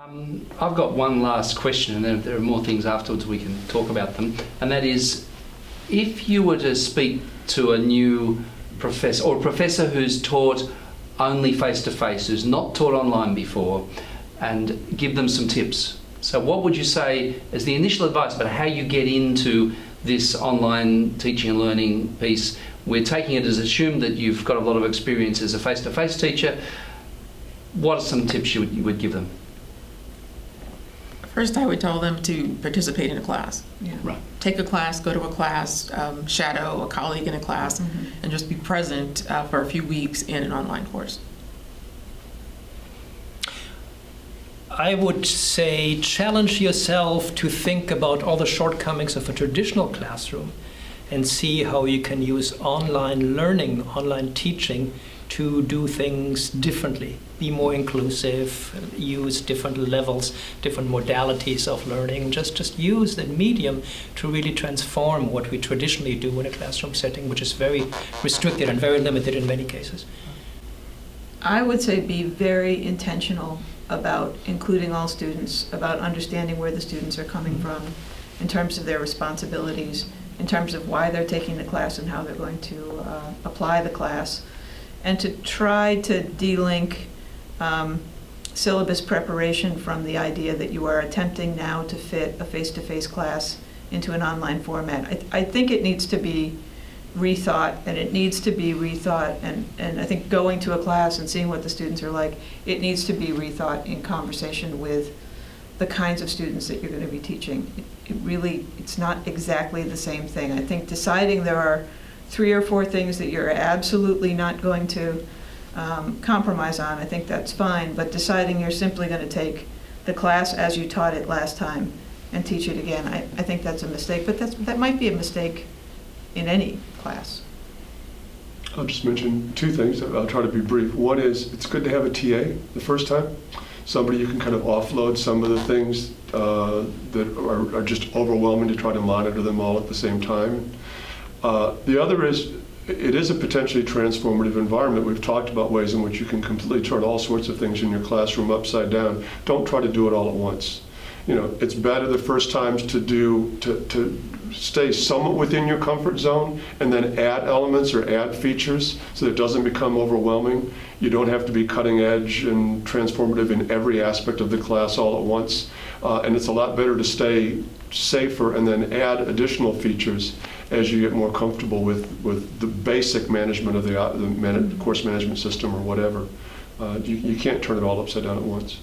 I've got one last question, and then if there are more things afterwards we can talk about them, and that is, if you were to speak to a new professor, or a professor who's taught only face-to-face, who's not taught online before, and give them some tips. So what would you say as the initial advice about how you get into this online teaching and learning piece? We're taking it as assumed that you've got a lot of experience as a face-to-face teacher. What are some tips you would give them? First, I would tell them to participate in a class. Yeah. Right. Take a class, go to a class, shadow a colleague in a class, and just be present for a few weeks in an online course. I would say challenge yourself to think about all the shortcomings of a traditional classroom and see how you can use online learning, online teaching to do things differently, be more inclusive, use different levels, different modalities of learning, just use that medium to really transform what we traditionally do in a classroom setting, which is very restricted and very limited in many cases. I would say be very intentional about including all students, about understanding where the students are coming from in terms of their responsibilities, in terms of why they're taking the class and how they're going to apply the class, and to try to de-link syllabus preparation from the idea that you are attempting now to fit a face-to-face class into an online format. I think it needs to be rethought, and it needs to be rethought, and I think going to a class and seeing what the students are like, it needs to be rethought in conversation with the kinds of students that you're going to be teaching. It's not exactly the same thing. I think deciding there are 3 or 4 things that you're absolutely not going to compromise on, I think that's fine, but deciding you're simply going to take the class as you taught it last time and teach it again, I think that's a mistake, but that might be a mistake in any class. I'll just mention 2 things. I'll try to be brief. One is, it's good to have a TA the first time, somebody you can kind of offload some of the things that are just overwhelming to try to monitor them all at the same time. The other is, it is a potentially transformative environment. We've talked about ways in which you can completely turn all sorts of things in your classroom upside down. Don't try to do it all at once. You know, it's better the first times to stay somewhat within your comfort zone and then add elements or add features so that it doesn't become overwhelming. You don't have to be cutting edge and transformative in every aspect of the class all at once. And it's a lot better to stay safer and then add additional features as you get more comfortable with the basic management of the course management system or whatever. You can't turn it all upside down at once.